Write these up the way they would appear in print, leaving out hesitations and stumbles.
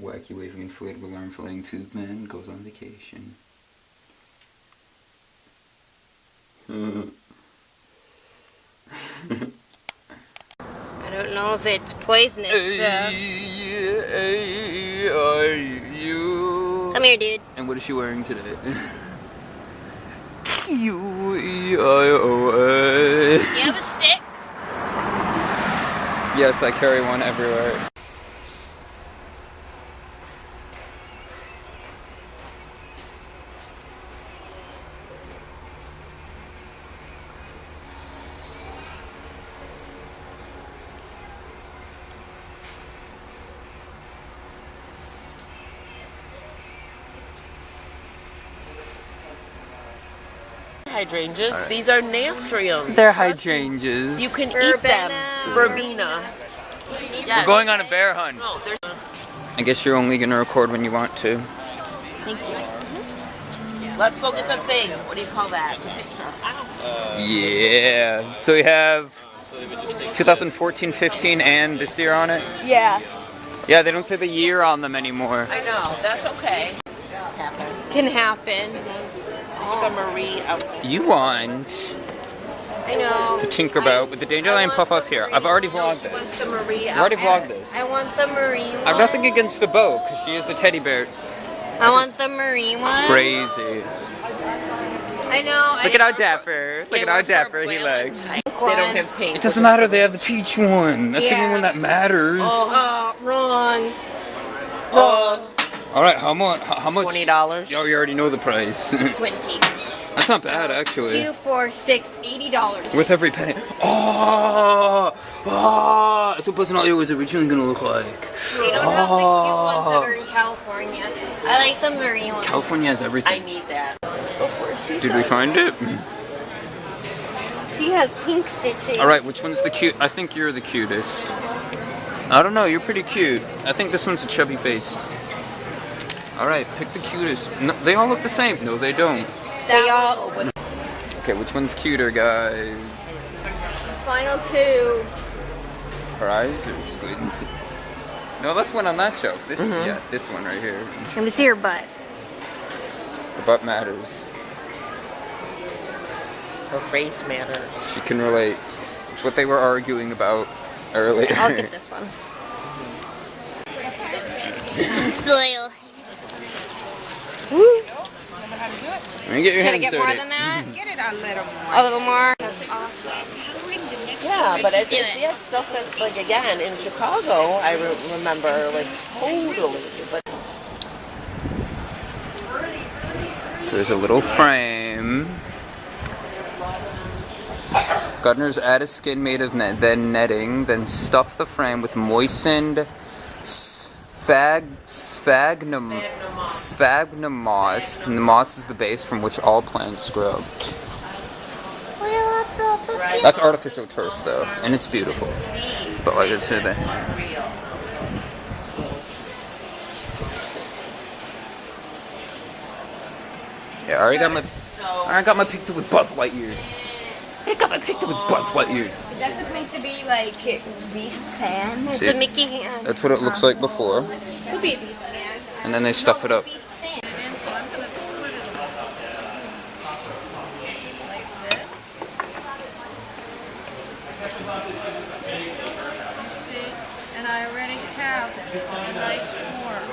wacky waving inflatable arm filleting tube man goes on vacation. I don't know if it's poisonous. Come here, dude. And what is she wearing today? You have a stick? Yes, I carry one everywhere. Hydrangeas. Right. These are nasturtiums. They're hydrangeas. You can eat them. Verbena. We're going on a bear hunt. No, I guess you're only gonna record when you want to. Thank you. let's go get the thing. What do you call that? Yeah. So we have 2014, 15, and this year on it. Yeah. Yeah, they don't say the year on them anymore. I know. That's okay. Can happen. The Marie outfit. You want I know. to tinker about with the Dandelion Puff Off here. I've already vlogged She wants this. the Marie I've already outfit. vlogged this. I want the Marie one. I've nothing against the bow, because she is the teddy bear. I want the Marie one. Crazy. I know. Look at how dapper. Look at how dapper he looks. They don't have paint. It doesn't matter, they have the peach one. That's the only Yeah. one that matters. Wrong. Alright, how much? $20. Oh, you already know the price. 20. That's not bad, actually. 2, 4, 6, $80. With every penny. Oh! That's what Buzz and Lightyear was originally gonna look like. They don't have the cute ones that are in California. I like the Marie one. California has I everything. need that. Did we find it? She has pink stitching. Alright, which one's the cute? I think you're the cutest. I don't know, you're pretty cute. I think this one's a chubby face. Alright, pick the cutest. No, they all look the same. No, they don't. They all. Okay, which one's cuter, guys? Final two. Her eyes are squinting. No, that's one on that shelf. This, yeah, this one right here. Let me see her butt. The butt matters. Her face matters. She can relate. It's what they were arguing about earlier. I'll get this one. Soil. Woo. Let me get your Can I hands get dirty. more than that? Get it a little more. A little more? That's awesome. Yeah, but it's Do it. that stuff that, like, again, in Chicago, I remember, like, totally. But There's a little frame. Gardeners add a skin made of then netting, then stuff the frame with moistened sphagnum moss. And the moss is the base from which all plants grow. That's artificial turf, though, and it's beautiful. But like I said, yeah, I already got my picture with Buzz Lightyear. I got my picture with Buzz Lightyear. Is that supposed to be like Beast Sand? It's See? a Mickey hand. That's what it looks like before, Could be a Beast Sand. and then they stuff it up. Beast Sand. You see, and I already have a nice form.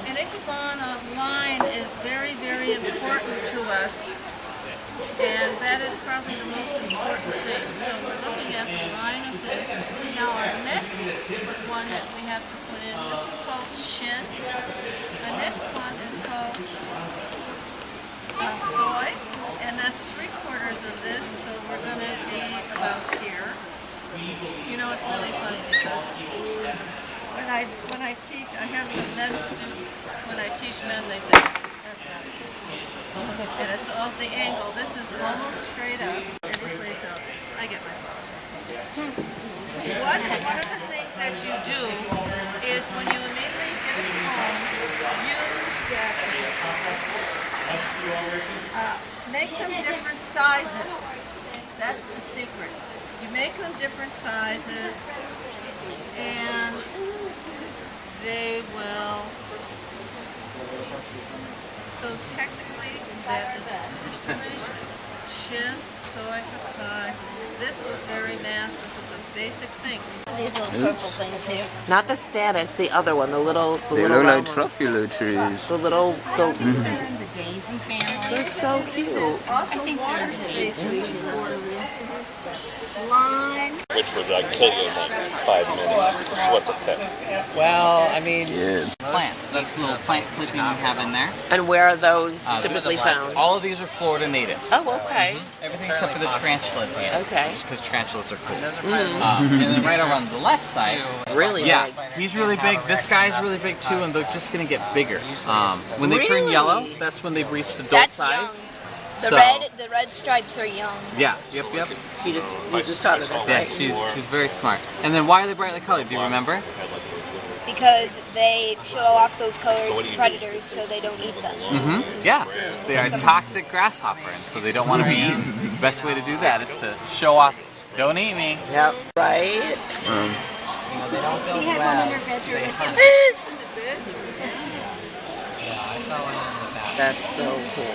An ikebana line is very, very important to us, and that is probably the most important thing. So we're looking at the line of this. Now our next one that we have to put in, this is called shin. The next one is called soy, and that's 3/4 of this, so we're going to be about here. You know, it's really funny because when I teach, I have some men students. When I teach men, they say, "That's not it." And it's off the angle. This is almost straight up. Any place else, I get my flowers. One of the things that you do is when you immediately get it home, use that. Make them different sizes. That's the secret. You make them different sizes, and they will So technically, that is a fish division. Shin, soy, pecan. This was very mass. This is a basic thing. These little purple things here. Not the status, the other one, the little They look like round ones. truffula trees. The little, They're in the daisy family. they're so cute. I think they're the daisy. Lime. Which would like kill you in like 5 minutes. Because what's a pet? Well, I mean, Yeah. plants. That's the little plant clipping we have in there. And where are those They're typically the black- found? All of these are Florida natives. Oh, okay. Everything except for the tarantula at the end. Okay. Just because tarantulas are cool. And then right over on the left side. Really Yeah, big. he's really big. This guy's really big too, and they're just gonna get bigger. When they turn yellow, that's when they've reached adult That's size. young. The So- red stripes are young. Yeah. Yep. You just taught her this, Yeah, right? she's very smart. And then why are they brightly colored? Do you remember? Because they show off those colors to predators so they don't eat them. Yeah, they are a toxic grasshopper, and so they don't want to be eaten. The best way to do that is to show off. Don't eat me. Yep. Right? She had one in her bedroom. That's so cool.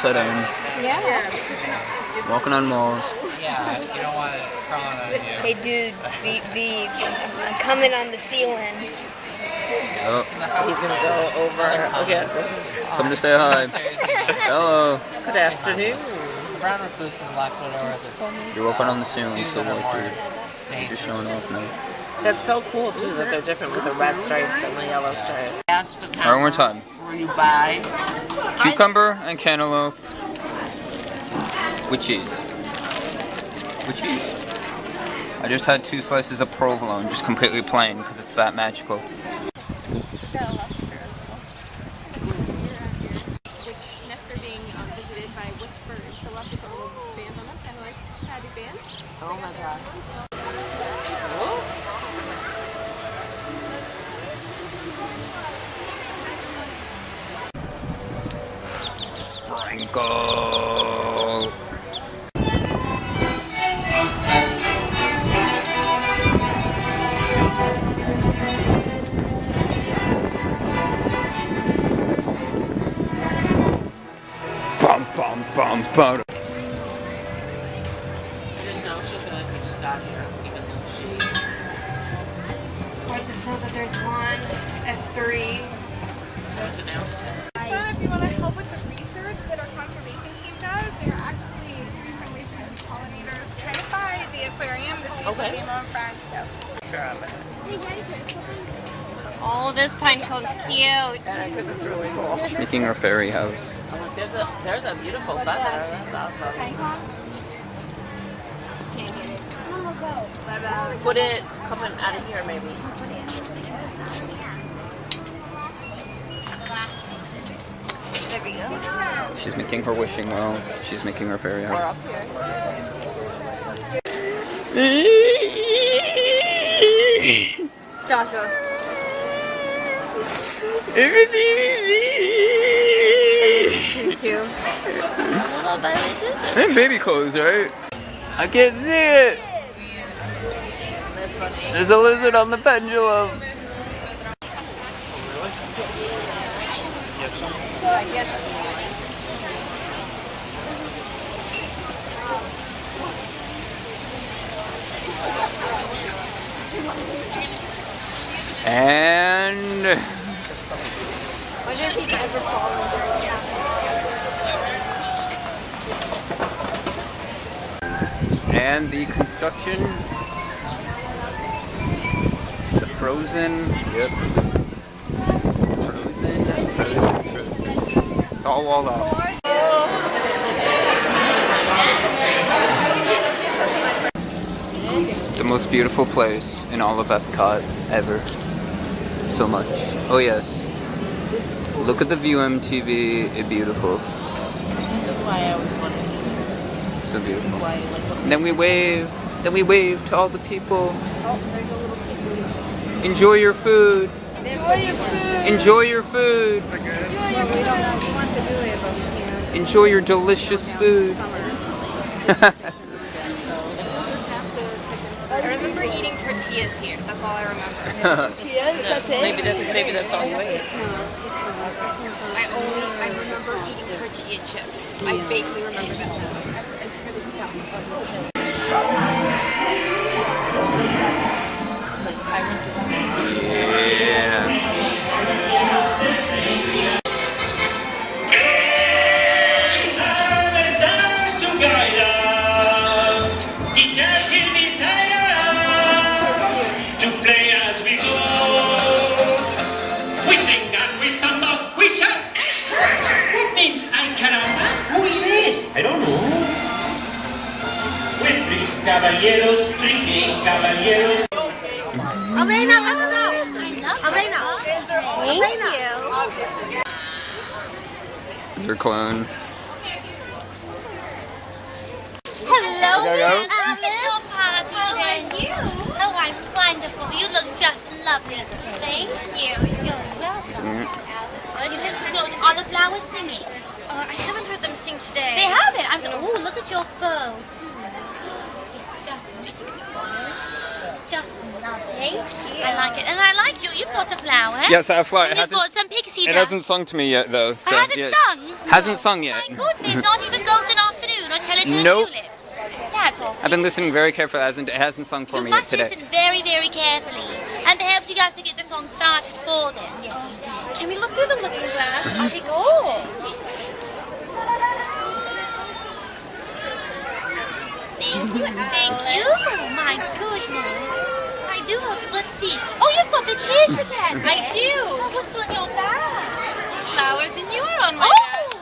Sit down. Yeah. Walking on malls. Yeah, you don't want it crawling on you. Hey dude, I'm coming on the ceiling. Oh, He's gonna go over. Okay. come to say hi. Hello. Good afternoon. Brown recluse and black widow You're walking on the ceiling, so are like more you're just showing off now. That's so cool too that they're different with the red stripes and the yellow stripes. Ask the All right, one more time. Where you buy. Cucumber and cantaloupe. With cheese. With cheese. I just had 2 slices of provolone, just completely plain, because it's that magical. Which nests are being visited by which birds. So we'll have to put little bands on them, kind of like patty bands. Oh my god. Sprinkle. Bum bum bum bum. I just know she feel like we just got here, even though she. I just know that there's one at 3. So is it now? If you want to help with the research that our conservation team does, they're actually doing some research with pollinators kind of by the aquarium, the seashore Okay. game on France. So. Oh, this pine cone's cute. Yeah, because it's really cool. Making our fairy house. I'm like, there's a beautiful feather. That's awesome. Pine cone? Can't get it. Put it coming out of here, maybe. There we go. She's making her wishing well. She's making her fairy Or house. up here. Joshua. And baby clothes, right? I can't see it. There's a lizard on the pendulum. And Wonder if he's ever fallen during the construction, the frozen, yep. Frozen. It's all walled off. The most beautiful place in all of Epcot ever. So much. Oh yes. Look at the view MTV, it's beautiful. That's why I was wondering So beautiful. why you like Then we wave to all the people. Enjoy your food. Enjoy your food. Enjoy your delicious food. I remember eating tortillas tortillas here. That's all I remember. Tortillas, that's it? Maybe that's all you ate. I remember eating tortilla chips. I vaguely remember that. I don't know. With three caballeros, caballeros. Elena, hello. Elena. Thank you. Is her clone? Hello, Go. Alice. Your party. How are you? Oh, I'm wonderful. You look just lovely. Thank you. You're welcome. Are the flowers singing? I haven't heard them sing today. They haven't. I'm so. Oh, look at your bow too. It's just lovely. I like it, and I like you. You've got a flower. Yes, I have flower. And you've got some pixie It dust. hasn't sung to me yet, though. So, Hasn't yeah. sung? Hasn't sung yet. My goodness, not even Golden Afternoon or Tell It to the Nope. Tulips. That's awful. I've been listening very carefully. It hasn't sung for You me yet must today. listen very, very carefully. And perhaps you have to get the song started for them. Yes, indeed. Can we look through the looking glass? I think. Oh. Thank you. Thank you. My goodness. I do hope. Let's see. Oh, you've got the cheese again. I do. Oh, what's on your back? Flowers and you are on my Oh.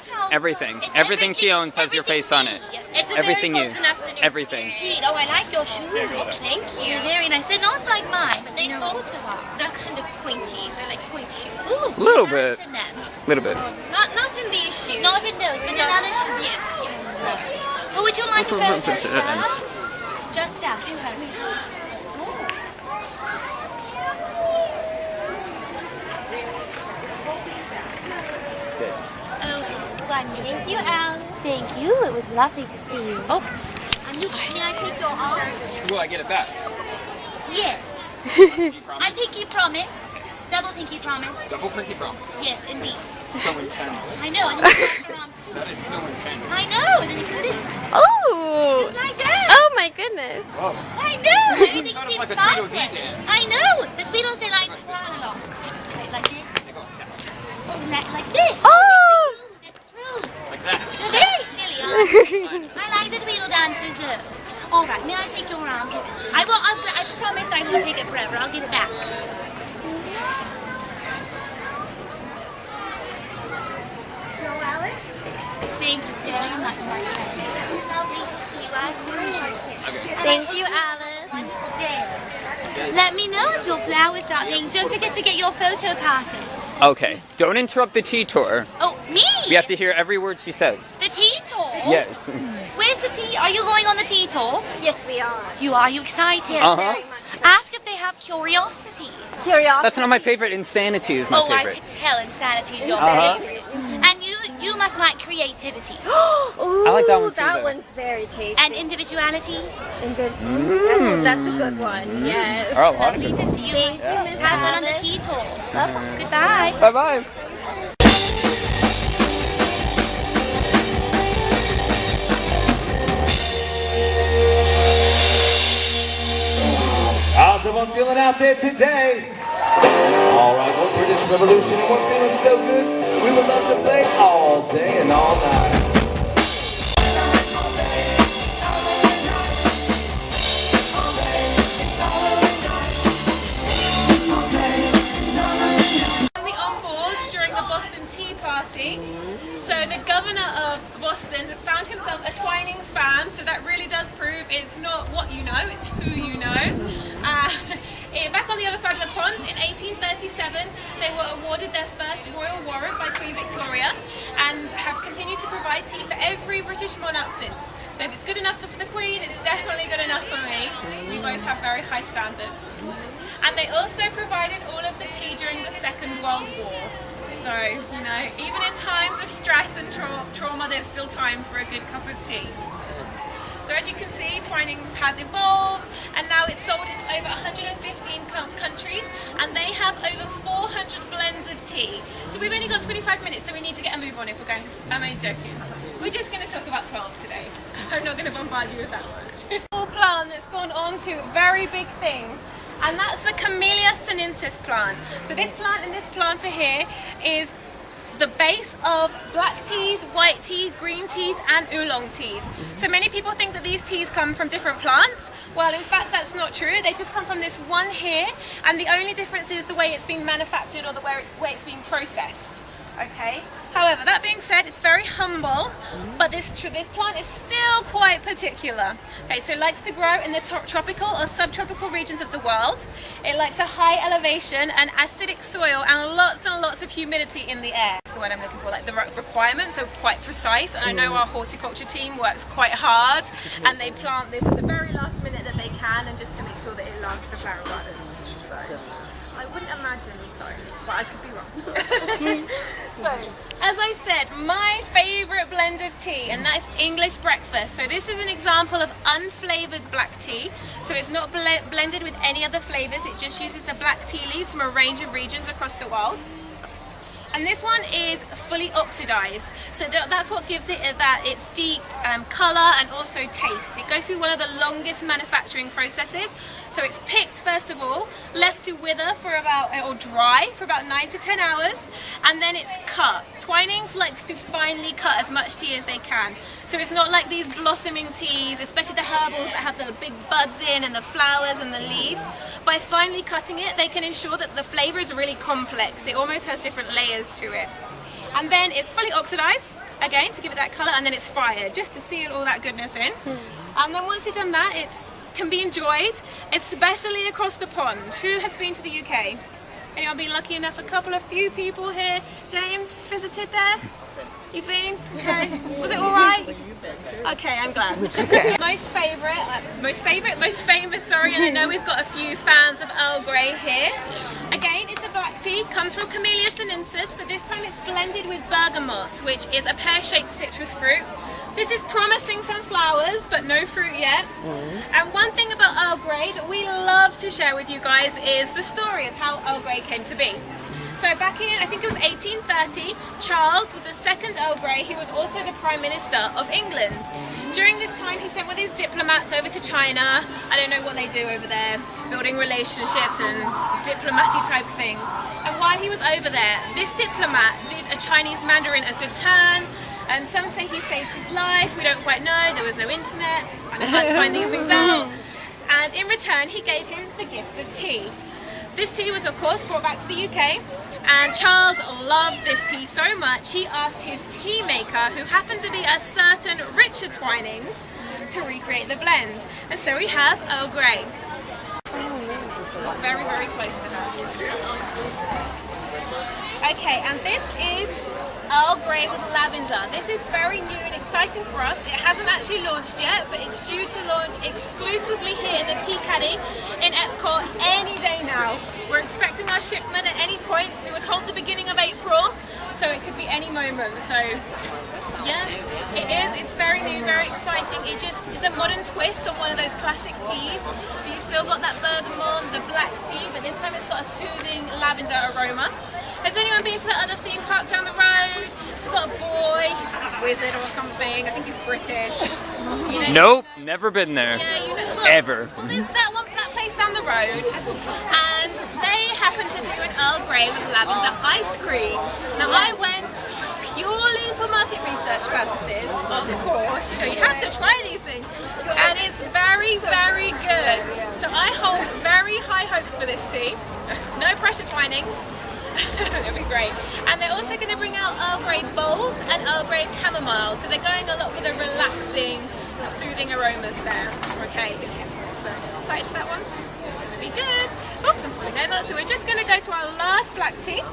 How Everything. It's Everything she owns has your face on it. It's a Everything very you. Golden Afternoon Everything. today. Indeed. Oh, I like your shoes. Thank you. They're very nice. They're not like mine, but they sort of are. They're kind of pointy. They're like point shoes. Ooh, Little dance bit. in them. Little bit. Not in these shoes. Not in those, but in other shoes. Yes. Well, would you like a photo, sir? Yes. Just out. Oh, one. Thank you, Al. Thank you. It was lovely to see you. Oh, may I take your arm? Will I get it back? Yes. I pinky promise. Double pinky promise. Double pinky promise. Yes, indeed. So intense. I know, and then you put your arms too. That is so intense. I know, and then you put it Oh! just like that. Oh my goodness. Whoa. I know. Everything Sort of seems like a fun. Tweedledee dance. I know. The Tweedles, they like to twirl along. Like this. They go down. Oh, like this. Oh! That's true. Like that. They're very silly, aren't they? I like the Tweedle dances, look. All right, may I take your arm? I promise I won't take it forever. I'll give it back. Thank you very much, my friend. Lovely to see you. I appreciate it. Thank you, Alice. Wonderful day. Let me know if your flowers start saying. Don't forget to get your photo passes. Okay. Don't interrupt the tea tour. Oh, me? We have to hear every word she says. The tea tour? Yes. Where's the tea? Are you going on the tea tour? Yes, we are. You are? You excited? Uh-huh. Ask if they have curiosity. Curiosity. That's not my favorite. Insanity is my Oh, I favorite. could tell insanity is your Uh-huh. favorite. And you must like creativity. Ooh, I like that one too, that though. one's very tasty. And individuality. And good. Mm. That's a good one. Yes. There are a lot of Lovely good to see you. Thank you, Miss Have fun on the Alice. tea tour. Goodbye. Bye-bye. How's everyone feeling out there today? All right, one British Revolution and one feeling so good, we would love to play all day and all night. On board during the Boston Tea Party. So the governor of Boston found himself a Twinings fan, so that really does prove it's not what you know, it's who you know. Back on the other side of the pond, in 1837, they were awarded their first royal warrant by Queen Victoria and have continued to provide tea for every British monarch since. So if it's good enough for the Queen, it's definitely good enough for me. We both have very high standards. And they also provided all of the tea during the Second World War. So, you know, even in times of stress and trauma, there's still time for a good cup of tea. So as you can see, Twinings has evolved, and now it's sold in over 115 countries, and they have over 400 blends of tea. So we've only got 25 minutes, so we need to get a move on if we're going. I'm only joking. We're just going to talk about 12 today. I'm not going to bombard you with that much. A plant that's gone on to very big things, and that's the Camellia sinensis plant. So this plant and this planter here is the base of black teas, white tea, green teas and oolong teas. So many people think that these teas come from different plants. Well, in fact, that's not true. They just come from this one here, and the only difference is the way it's been manufactured or the way it's been processed. Okay. However, that being said, it's very humble, but this plant is still quite particular. Okay, so it likes to grow in the tropical or subtropical regions of the world. It likes a high elevation and acidic soil and lots of humidity in the air. That's the word I'm looking for, like the requirements are quite precise, and I know our horticulture team works quite hard, and they plant this at the very last minute that they can, and just to make sure that it lasts the flower garden. So I wouldn't imagine so, but I could be wrong. So, as I said, my favourite blend of tea, and that is English breakfast. So this is an example of unflavoured black tea. So it's not blended with any other flavours, it just uses the black tea leaves from a range of regions across the world. And this one is fully oxidized, so that's what gives it its deep colour and also taste. It goes through one of the longest manufacturing processes. So it's picked first of all, left to wither for or dry for about 9 to 10 hours, and then it's cut. Twinings likes to finely cut as much tea as they can. So it's not like these blossoming teas, especially the herbals that have the big buds in and the flowers and the leaves. By finely cutting it, they can ensure that the flavour is really complex. It almost has different layers to it. And then it's fully oxidized, again, to give it that colour, and then it's fired, just to seal all that goodness in. And then once you've done that, it can be enjoyed, especially across the pond. Who has been to the UK? Anyone been lucky enough? A few people here. James, visited there? You've been? Okay. Was it alright? Okay, I'm glad. Most famous, sorry, and I know we've got a few fans of Earl Grey here. Again, it's a black tea, comes from Camellia sinensis, but this time it's blended with bergamot, which is a pear-shaped citrus fruit. This is promising some flowers, but no fruit yet. And one thing about Earl Grey that we love to share with you guys is the story of how Earl Grey came to be. So back in, I think it was 1830, Charles was the second Earl Grey, who was also the Prime Minister of England. During this time, he sent with his diplomats over to China. I don't know what they do over there, building relationships and diplomatic type things. And while he was over there, this diplomat did a Chinese Mandarin a good turn. Some say he saved his life, we don't quite know, there was no internet, it's kind of hard to find these things out. And in return, he gave him the gift of tea. This tea was of course brought back to the UK, and Charles loved this tea so much he asked his tea maker, who happened to be a certain Richard Twinings, to recreate the blend. And so we have Earl Grey. Very, very close to her. Okay, and this is Earl Grey with lavender. This is very new and exciting for us. It hasn't actually launched yet, but it's due to launch exclusively here in the Tea Caddy in Epcot any day now. We're expecting our shipment at any point. We were told the beginning of April, so it could be any moment. So yeah, it is. It's very new, very exciting. It just is a modern twist on one of those classic teas. So you've still got that bergamot, the black tea, but this time it's got a soothing lavender aroma. Has anyone been to the other theme park down the road? It's got a boy, he's like a wizard or something. I think he's British. You know, nope, never been there. Yeah, you know, look, ever. Well, there's that place down the road, and they happen to do an Earl Grey with lavender ice cream. Now I went purely for market research purposes, of course. You know, you have to try these things, and it's very, very good. So I hold very high hopes for this tea. No pressure, Twinings. It'll be great. And they're also going to bring out Earl Grey Bold and Earl Grey Chamomile. So they're going a lot for the relaxing, soothing aromas there. Okay, so excited for that one? It's going to be good. Oops, I'm falling over. So we're just going to go to our last black tea.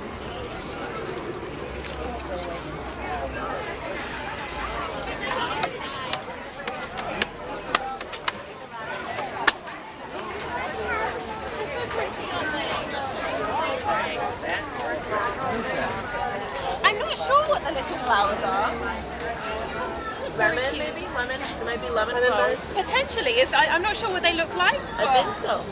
I'm not sure what the little flowers are. Lemon, maybe? lemon? It might be lemon flowers. Potentially, I'm not sure what they look like. I think so.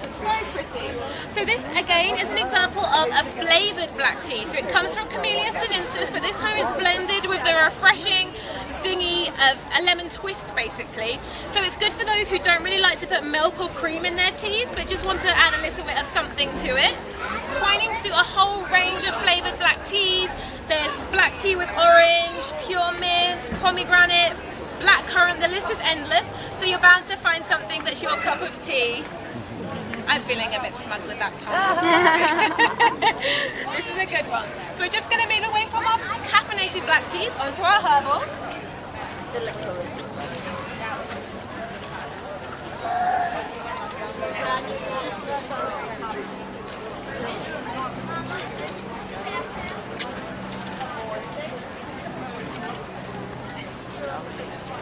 It's very pretty. So this again is an example of a flavoured black tea. So it comes from Camellia sinensis, but this time it's blended with the refreshing, zingy a lemon twist basically. So it's good for those who don't really like to put milk or cream in their teas, but just want to add a little bit of something to it. Twinings do a whole range of flavoured black teas. There's black tea with orange, pure mint, pomegranate, blackcurrant. The list is endless. So you're bound to find something that's your cup of tea. I'm feeling a bit smug with that part. This is a good one. So we're just going to move away from our caffeinated black teas onto our herbal.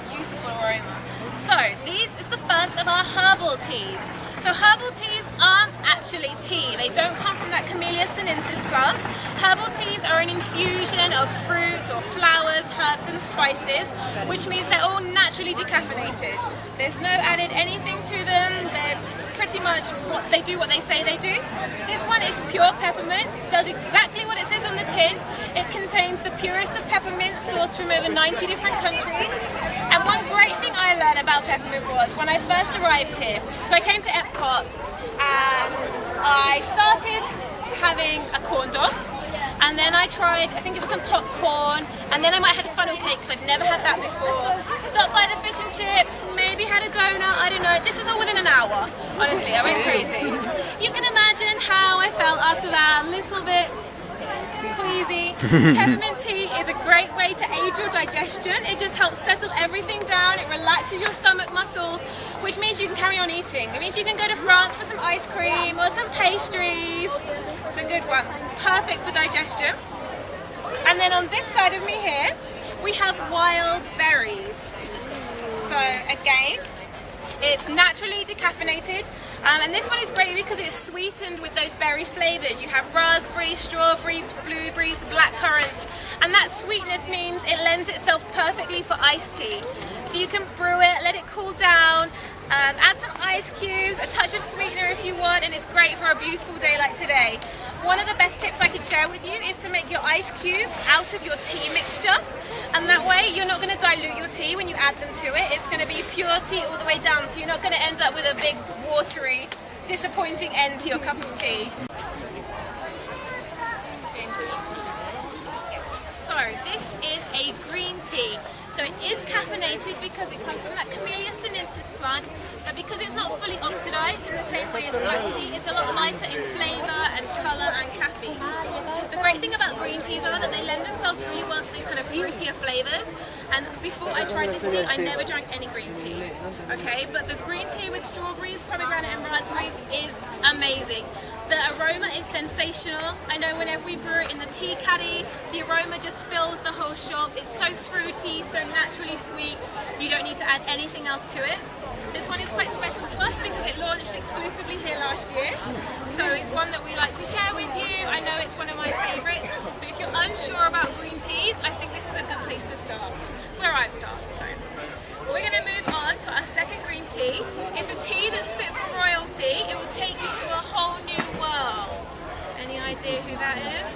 Beautiful aroma. So this is the first of our herbal teas. So herbal teas aren't actually tea. They don't come from that Camellia sinensis plant. Herbal teas are an infusion of fruits or flowers, herbs and spices, which means they're all naturally decaffeinated. There's no added anything to them. They're pretty much what they say they do. This one is pure peppermint, does exactly what it says on the tin. It contains the purest of peppermint sourced from over 90 different countries. And one great thing I learned about peppermint was when I first arrived here, so I came to Epcot and I started having a corn dog, and then I tried, I think it was some popcorn, and then I might have had a funnel cake because I've never had that before. Stopped by the fish and chips, maybe had a donut, I don't know. This was all within an hour, honestly, I went crazy. You can imagine how I felt after that, a little bit queasy. Peppermint tea is a great way to aid your digestion. It just helps settle everything down. It relaxes your stomach muscles, which means you can carry on eating. It means you can go to France for some ice cream or some pastries. It's a good one. Perfect for digestion. And then on this side of me here, we have wild berries. So again, it's naturally decaffeinated. And this one is great because it's sweetened with those berry flavours. You have raspberries, strawberries, blueberries, blackcurrants, and that sweetness means it lends itself perfectly for iced tea. So you can brew it, let it cool down, add some ice cubes, a touch of sweetener if you want, and it's great for a beautiful day like today. One of the best tips I could share with you is to make your ice cubes out of your tea mixture, and that way you're not going to dilute your tea when you add them to it. It's going to be pure tea all the way down, so you're not going to end up with a big watery, disappointing end to your cup of tea. So this is a green tea. So it is caffeinated because it comes from that Camellia sinensis plant, but because it's not fully oxidized in the same way as black tea, it's a lot lighter in flavor and color and caffeine. The great thing about green teas are that they lend themselves really well to the kind of fruitier flavors. And before I tried this tea, I never drank any green tea. Okay, but the green tea with strawberries, pomegranate and raspberries is amazing. The aroma is sensational. I know whenever we brew it in the tea caddy, the aroma just fills the whole shop. It's so fruity, so naturally sweet. You don't need to add anything else to it. This one is quite special to us because it launched exclusively here last year. So it's one that we like to share with you. I know it's one of my favorites. So if you're unsure about green teas, I think this is a good place to start. It's where I've started. So we're going to move on to our second green tea. It's a tea that's fit for royalty. It will take you to a whole new world. Any idea who that is?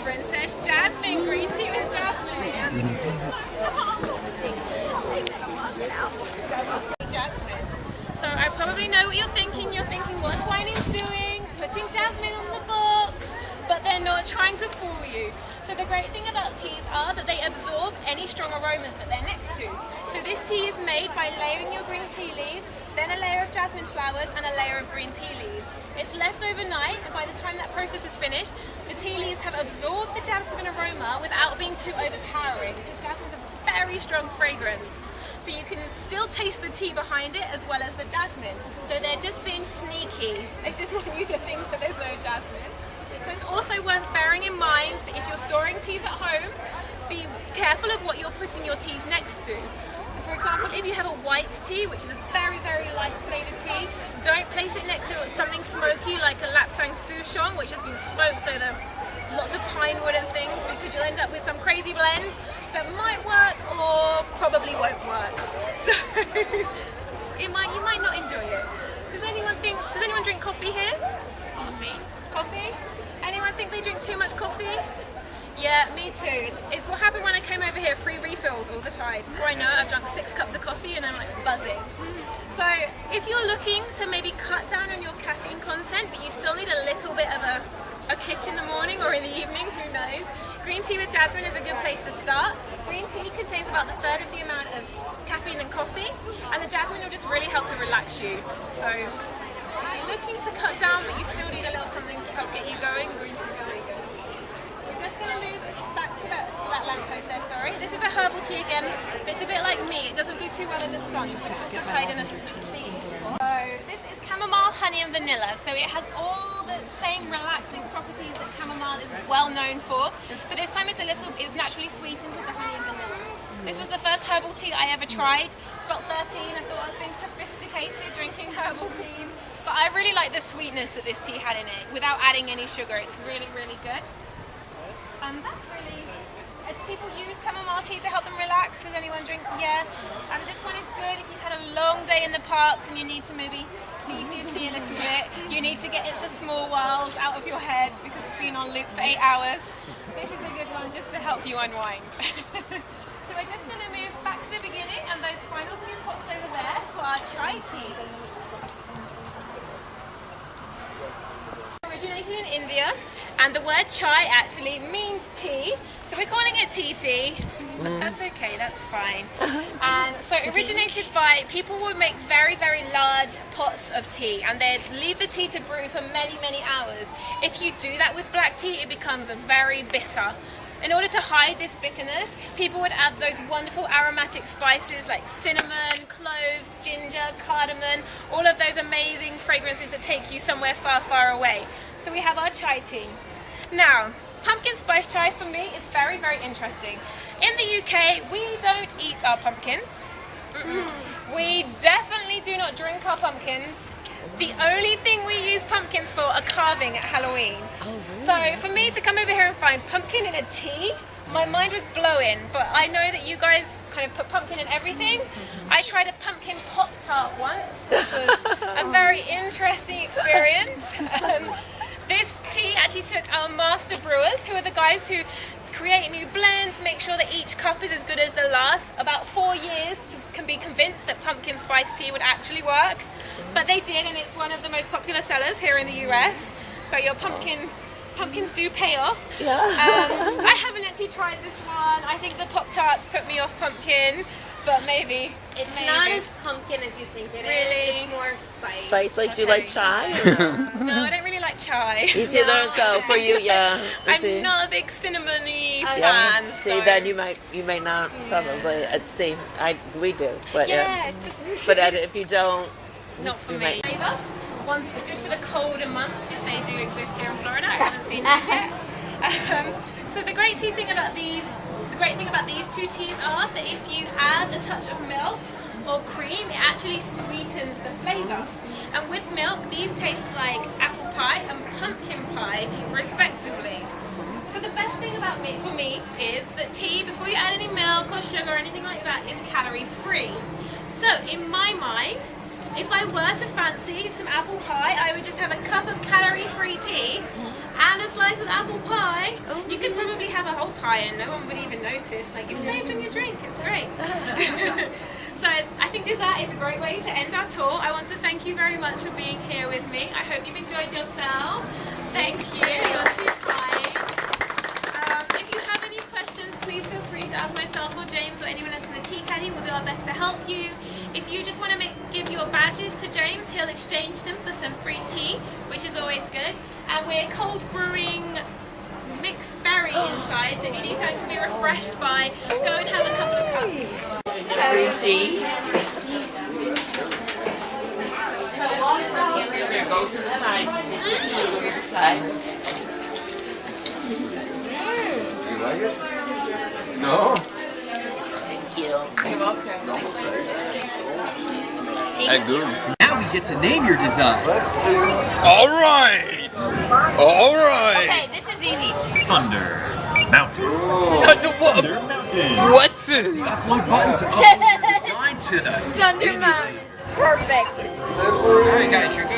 Princess Jasmine, green tea with jasmine. Jasmine. So I probably know what you're thinking. You're thinking, what are Twinings doing? Putting jasmine on the box. But they're not trying to fool you. So the great thing about teas are that they absorb any strong aromas that they're next to. So this tea is made by layering your green tea leaves, then a layer of jasmine flowers and a layer of green tea leaves. It's left overnight, and by the time that process is finished, the tea leaves have absorbed the jasmine aroma without being too overpowering, because jasmine's a very strong fragrance. So you can still taste the tea behind it as well as the jasmine. So they're just being sneaky. They just want you to think that there's no jasmine. So it's also worth bearing in mind that if you're storing teas at home, be careful of what you're putting your teas next to. For example, if you have a white tea, which is a very, very light flavoured tea, don't place it next to something smoky like a lapsang souchong, which has been smoked over lots of pine wood and things, because you'll end up with some crazy blend that might work or probably won't work. So you might not enjoy it. Does anyone drink coffee here? Coffee? Anyone think they drink too much coffee? Yeah, me too. It's what happened when I came over here, free refills all the time. Before I know it, I've drunk 6 cups of coffee and I'm like buzzing. So if you're looking to maybe cut down on your caffeine content, but you still need a little bit of a kick in the morning or in the evening, who knows, green tea with jasmine is a good place to start. Green tea contains about 1/3 of the amount of caffeine than coffee, and the jasmine will just really help to relax you. So if you're looking to cut down but you still need a little something to help get you going, green tea is really good. We're just going to move back to that lamppost there, sorry. This is a herbal tea again. It's a bit like me, it doesn't do too well in the sun, just to hide in a shade. So this is chamomile, honey and vanilla. So it has all the same relaxing properties that chamomile is well known for, but this time it's naturally sweetened with the honey and vanilla. This was the first herbal tea I ever tried. It's about 13, I thought I was being sophisticated drinking herbal teas, but I really like the sweetness that this tea had in it without adding any sugar. It's really, really good. People use chamomile tea to help them relax. Does anyone drink? Yeah. And this one is good if you've had a long day in the parks and you need to maybe be Disney a little bit. You need to get It's a Small World out of your head because it's been on loop for 8 hours. This is a good one just to help you unwind. So we're just going to move back to the beginning and those final 2 pots over there for our chai tea. Originated in India, and the word chai actually means tea, so we're calling it tea, but that's okay, that's fine. And so it originated by people would make very, very large pots of tea and they'd leave the tea to brew for many, many hours. If you do that with black tea, it becomes very bitter. In order to hide this bitterness, people would add those wonderful aromatic spices like cinnamon, cloves, ginger, cardamom, all of those amazing fragrances that take you somewhere far, far away. So we have our chai tea. Now, pumpkin spice chai for me is very, very interesting. In the UK, we don't eat our pumpkins. We definitely do not drink our pumpkins. The only thing we use pumpkins for are carving at Halloween. So for me to come over here and find pumpkin in a tea, my mind was blowing, but I know that you guys kind of put pumpkin in everything. I tried a pumpkin Pop-Tart once, which was a very interesting experience. This tea actually took our master brewers, who are the guys who create new blends, make sure that each cup is as good as the last, about 4 years to be convinced that pumpkin spice tea would actually work. But they did, and it's one of the most popular sellers here in the US. So your pumpkins do pay off. Yeah. I haven't actually tried this one. I think the Pop-Tarts put me off pumpkin, but maybe. It's not as pumpkin as you think it is. Really? It's more spice. Spice, like, do you like chai? No, I don't really like chai. You see those, so for you, yeah. I'm not a big cinnamony fan. Yeah. See, so. then you might not probably. See, we do, but yeah, it's just. But if you don't, not for me. One good for the colder months if they do exist here in Florida. I haven't seen them yet. So the great thing about these 2 teas are that if you add a touch of milk or cream, it actually sweetens the flavour. And with milk, these taste like apple pie and pumpkin pie, respectively. So the best thing about for me is that tea, before you add any milk or sugar or anything like that, is calorie free. So in my mind, if I were to fancy some apple pie, I would just have a cup of calorie-free tea and a slice of apple pie. You could probably have a whole pie and no one would even notice. Like, you've saved on your drink, it's great. So I think dessert is a great way to end our tour. I want to thank you very much for being here with me. I hope you've enjoyed yourself. Thank you, you're too kind. If you have any questions, please feel free to ask myself or James or anyone else in the Tea Caddy. We'll do our best to help you. If you just want to give your badges to James, he'll exchange them for some free tea, which is always good. And we're cold brewing mixed berry inside, so if you need something to be refreshed by, go and have a couple of cups. Green tea. Go to the side. Go to the side. Do you like it? No? Thank you. You're welcome. Good. Now we get to name your design. All right. Okay, this is easy. Thunder. Mountain. What? The upload button to upload your design to the Thunder Mountain. Perfect. Alright guys, you're good.